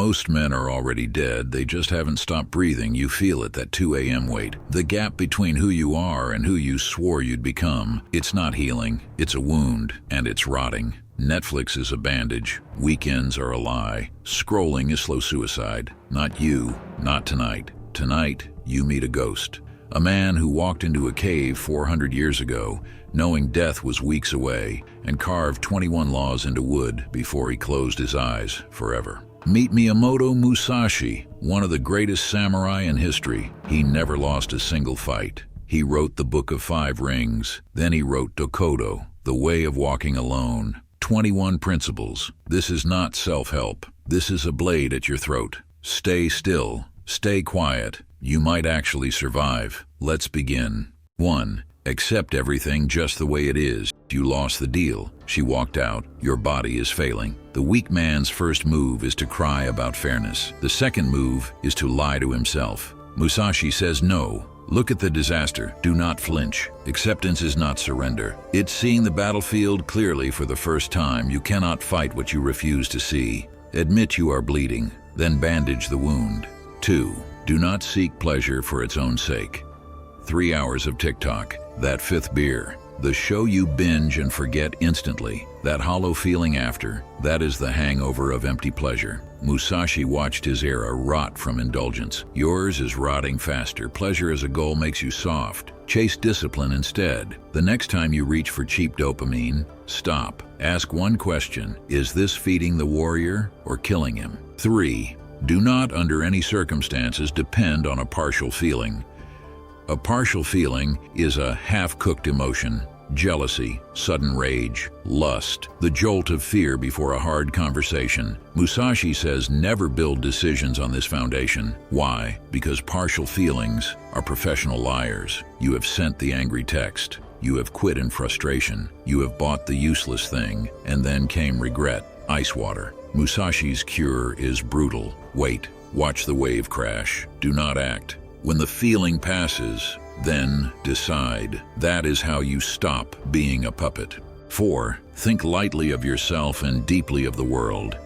Most men are already dead, they just haven't stopped breathing. You feel it, that 2 a.m. wait. The gap between who you are and who you swore you'd become. It's not healing, it's a wound, and it's rotting. Netflix is a bandage, weekends are a lie, scrolling is slow suicide. Not you, not tonight. Tonight, you meet a ghost. A man who walked into a cave 400 years ago, knowing death was weeks away, and carved 21 laws into wood before he closed his eyes forever. Meet Miyamoto Musashi, one of the greatest samurai in history. He never lost a single fight. He wrote the Book of 5 Rings. Then he wrote Dokkodo, The Way of Walking Alone. 21 principles. This is not self-help. This is a blade at your throat. Stay still. Stay quiet. You might actually survive. Let's begin. 1. Accept everything just the way it is. You lost the deal. She walked out. Your body is failing. The weak man's first move is to cry about fairness. The second move is to lie to himself. Musashi says no. Look at the disaster. Do not flinch. Acceptance is not surrender. It's seeing the battlefield clearly for the first time. You cannot fight what you refuse to see. Admit you are bleeding, then bandage the wound. 2. Do not seek pleasure for its own sake. 3 hours of TikTok, that 5th beer, the show you binge and forget instantly, that hollow feeling after, that is the hangover of empty pleasure. Musashi watched his era rot from indulgence. Yours is rotting faster. Pleasure as a goal makes you soft. Chase discipline instead. The next time you reach for cheap dopamine, stop. Ask one question: is this feeding the warrior or killing him? 3. Do not, under any circumstances, depend on a partial feeling. A partial feeling is a half-cooked emotion. Jealousy, sudden rage, lust, the jolt of fear before a hard conversation. Musashi says never build decisions on this foundation. Why? Because partial feelings are professional liars. You have sent the angry text. You have quit in frustration. You have bought the useless thing, and then came regret. Ice water. Musashi's cure is brutal. Wait. Watch the wave crash. Do not act. When the feeling passes, then decide. That is how you stop being a puppet. 4. Think lightly of yourself and deeply of the world.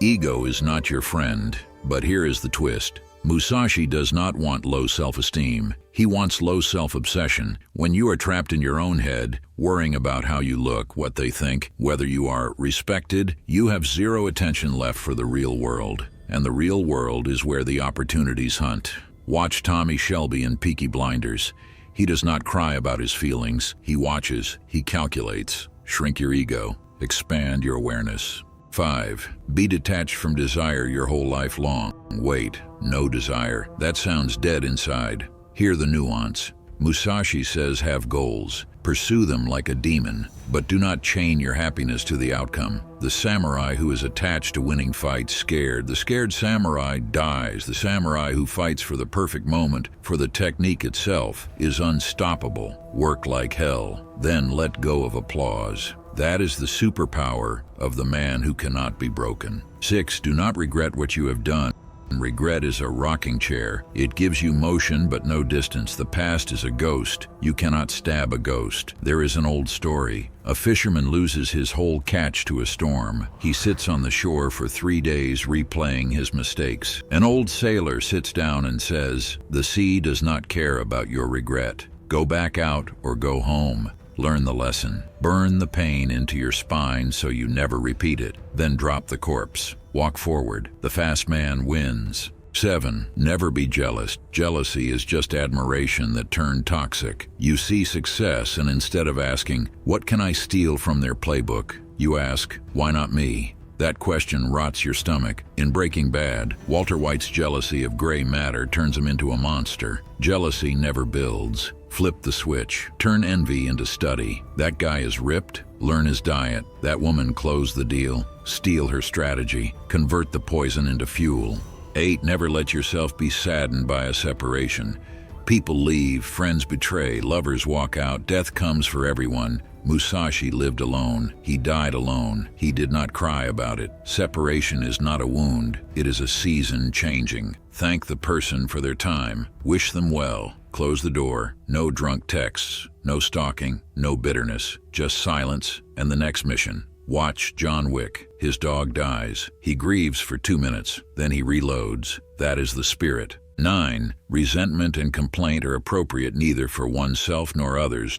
Ego is not your friend, but here is the twist. Musashi does not want low self-esteem. He wants low self-obsession. When you are trapped in your own head, worrying about how you look, what they think, whether you are respected, you have zero attention left for the real world. And the real world is where the opportunities hunt. Watch Tommy Shelby in Peaky Blinders. He does not cry about his feelings. He watches. He calculates. Shrink your ego. Expand your awareness. 5. Be detached from desire your whole life long. Wait. No desire. That sounds dead inside. Hear the nuance. Musashi says have goals. Pursue them like a demon, but do not chain your happiness to the outcome. The samurai who is attached to winning fights scared. The scared samurai dies. The samurai who fights for the perfect moment, for the technique itself, is unstoppable. Work like hell, then let go of applause. That is the superpower of the man who cannot be broken. 6. Do not regret what you have done. Regret is a rocking chair. It gives you motion but no distance. The past is a ghost. You cannot stab a ghost. There is an old story. A fisherman loses his whole catch to a storm. He sits on the shore for 3 days replaying his mistakes. An old sailor sits down and says, "The sea does not care about your regret. Go back out or go home. Learn the lesson. Burn the pain into your spine so you never repeat it. Then drop the corpse. Walk forward. The fast man wins." 7. Never be jealous. Jealousy is just admiration that turned toxic. You see success, and instead of asking, "What can I steal from their playbook?" you ask, "Why not me?" That question rots your stomach. In Breaking Bad, Walter White's jealousy of gray matter turns him into a monster. Jealousy never builds. Flip the switch. Turn envy into study. That guy is ripped. Learn his diet. That woman close the deal. Steal her strategy. Convert the poison into fuel. 8. Never let yourself be saddened by a separation. People leave, friends betray, lovers walk out, death comes for everyone. Musashi lived alone. He died alone. He did not cry about it. Separation is not a wound. It is a season changing. Thank the person for their time. Wish them well. Close the door. No drunk texts. No stalking. No bitterness. Just silence and the next mission. Watch John Wick. His dog dies. He grieves for 2 minutes, then he reloads. That is the spirit. 9. Resentment and complaint are appropriate neither for oneself nor others.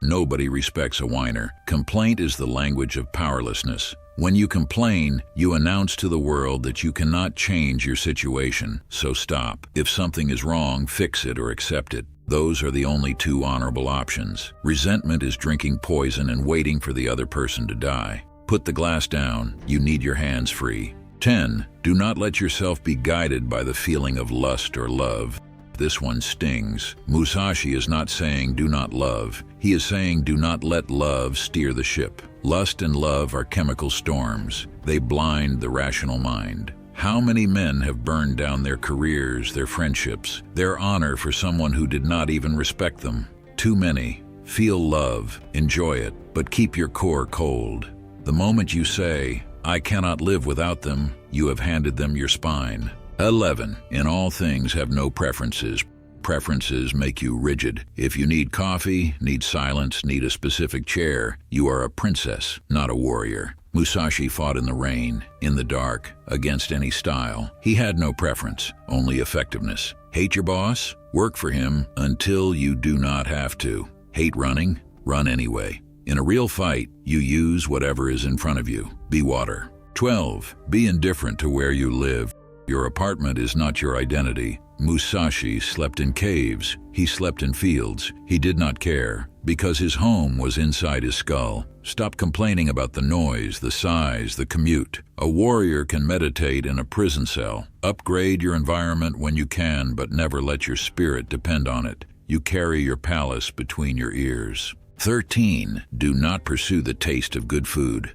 Nobody respects a whiner. Complaint is the language of powerlessness. When you complain, you announce to the world that you cannot change your situation, so stop. If something is wrong, fix it or accept it. Those are the only 2 honorable options. Resentment is drinking poison and waiting for the other person to die. Put the glass down. You need your hands free. 10. Do not let yourself be guided by the feeling of lust or love. This one stings. Musashi is not saying do not love. He is saying do not let love steer the ship. Lust and love are chemical storms. They blind the rational mind. How many men have burned down their careers, their friendships, their honor for someone who did not even respect them? Too many. Feel love, enjoy it, but keep your core cold. The moment you say, I cannot live without them, you have handed them your spine. 11. In all things have no preferences. Preferences make you rigid. If you need coffee, need silence, need a specific chair, you are a princess, not a warrior. Musashi fought in the rain, in the dark, against any style. He had no preference, only effectiveness. Hate your boss? Work for him until you do not have to. Hate running? Run anyway. In a real fight, you use whatever is in front of you. Be water. 12. Be indifferent to where you live. Your apartment is not your identity. Musashi slept in caves. He slept in fields. He did not care, because his home was inside his skull. Stop complaining about the noise, the size, the commute. A warrior can meditate in a prison cell. Upgrade your environment when you can, but never let your spirit depend on it. You carry your palace between your ears. 13. Do not pursue the taste of good food.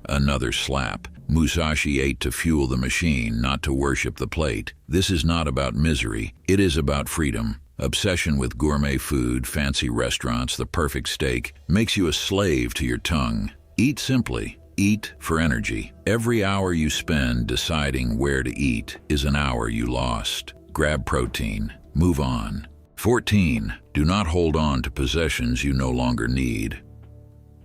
Another slap. Musashi ate to fuel the machine, not to worship the plate. This is not about misery. It is about freedom. Obsession with gourmet food, fancy restaurants, the perfect steak, makes you a slave to your tongue. Eat simply. Eat for energy. Every hour you spend deciding where to eat is an hour you lost. Grab protein. Move on. 14. Do not hold on to possessions you no longer need.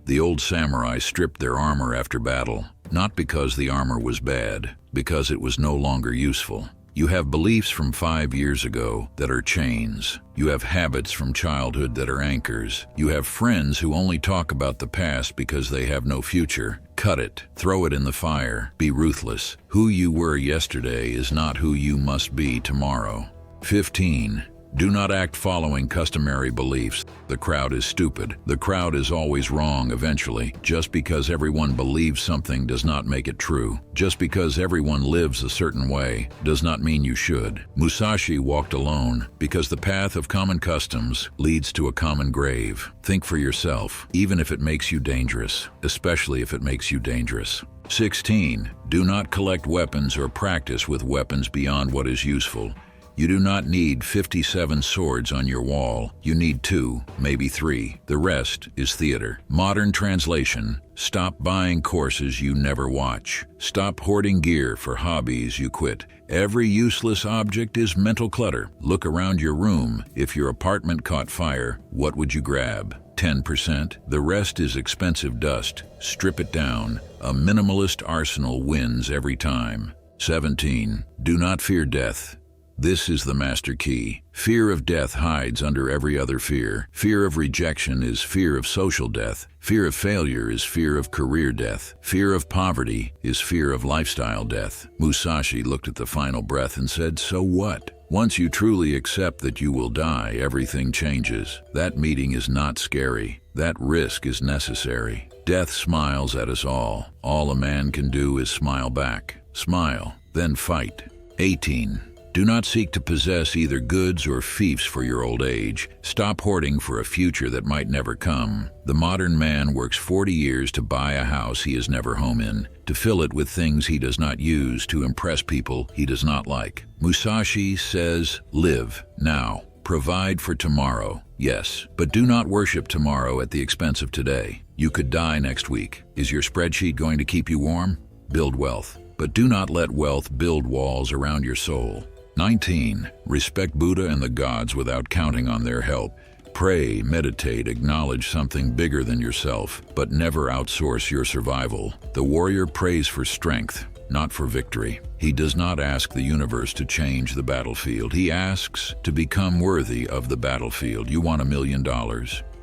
The old samurai stripped their armor after battle, not because the armor was bad, because it was no longer useful. You have beliefs from 5 years ago that are chains. You have habits from childhood that are anchors. You have friends who only talk about the past because they have no future. Cut it. Throw it in the fire. Be ruthless. Who you were yesterday is not who you must be tomorrow. 15. Do not act following customary beliefs. The crowd is stupid. The crowd is always wrong eventually. Just because everyone believes something does not make it true. Just because everyone lives a certain way does not mean you should. Musashi walked alone because the path of common customs leads to a common grave. Think for yourself, even if it makes you dangerous, especially if it makes you dangerous. 16. Do not collect weapons or practice with weapons beyond what is useful. You do not need 57 swords on your wall. You need 2, maybe 3. The rest is theater. Modern translation: stop buying courses you never watch. Stop hoarding gear for hobbies you quit. Every useless object is mental clutter. Look around your room. If your apartment caught fire, what would you grab? 10%. The rest is expensive dust. Strip it down. A minimalist arsenal wins every time. 17. Do not fear death. This is the master key. Fear of death hides under every other fear. Fear of rejection is fear of social death. Fear of failure is fear of career death. Fear of poverty is fear of lifestyle death. Musashi looked at the final breath and said, so what? Once you truly accept that you will die, everything changes. That meeting is not scary. That risk is necessary. Death smiles at us all. All a man can do is smile back. Smile, then fight. 18. Do not seek to possess either goods or fiefs for your old age. Stop hoarding for a future that might never come. The modern man works 40 years to buy a house he is never home in, to fill it with things he does not use, to impress people he does not like. Musashi says, live now. Provide for tomorrow, yes, but do not worship tomorrow at the expense of today. You could die next week. Is your spreadsheet going to keep you warm? Build wealth, but do not let wealth build walls around your soul. 19. Respect Buddha and the gods without counting on their help. Pray, meditate, acknowledge something bigger than yourself, but never outsource your survival. The warrior prays for strength, not for victory. He does not ask the universe to change the battlefield. He asks to become worthy of the battlefield. You want $1 million?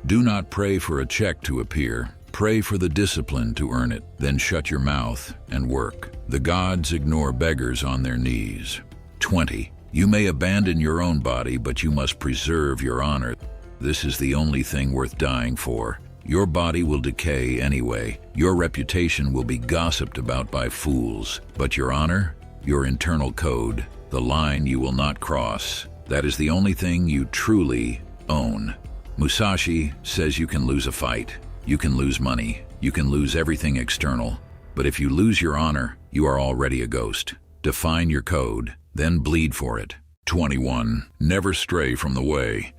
Do not pray for a check to appear. Pray for the discipline to earn it. Then shut your mouth and work. The gods ignore beggars on their knees. 20. You may abandon your own body, but you must preserve your honor. This is the only thing worth dying for. Your body will decay anyway. Your reputation will be gossiped about by fools. But your honor, your internal code, the line you will not cross, that is the only thing you truly own. Musashi says you can lose a fight, you can lose money, you can lose everything external. But if you lose your honor, you are already a ghost. Define your code, then bleed for it. 21. Never stray from the way.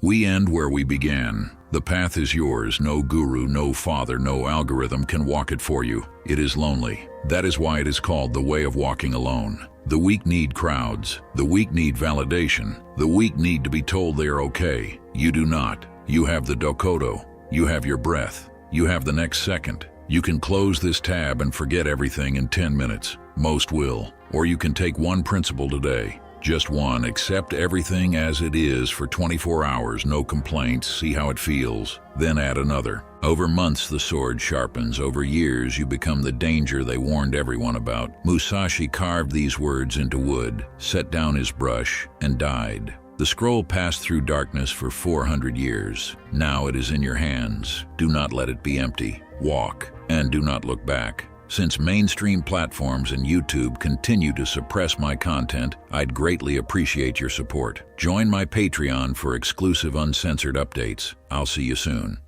We end where we began. The path is yours. No guru, no father, no algorithm can walk it for you. It is lonely. That is why it is called the way of walking alone. The weak need crowds. The weak need validation. The weak need to be told they are okay. You do not. You have the Dokkodo. You have your breath. You have the next second. You can close this tab and forget everything in 10 minutes. Most will. Or you can take one principle today. Just one. Accept everything as it is for 24 hours, no complaints, see how it feels, then add another. Over months the sword sharpens, over years you become the danger they warned everyone about. Musashi carved these words into wood, set down his brush, and died. The scroll passed through darkness for 400 years. Now it is in your hands. Do not let it be empty. Walk, and do not look back. Since mainstream platforms and YouTube continue to suppress my content, I'd greatly appreciate your support. Join my Patreon for exclusive uncensored updates. I'll see you soon.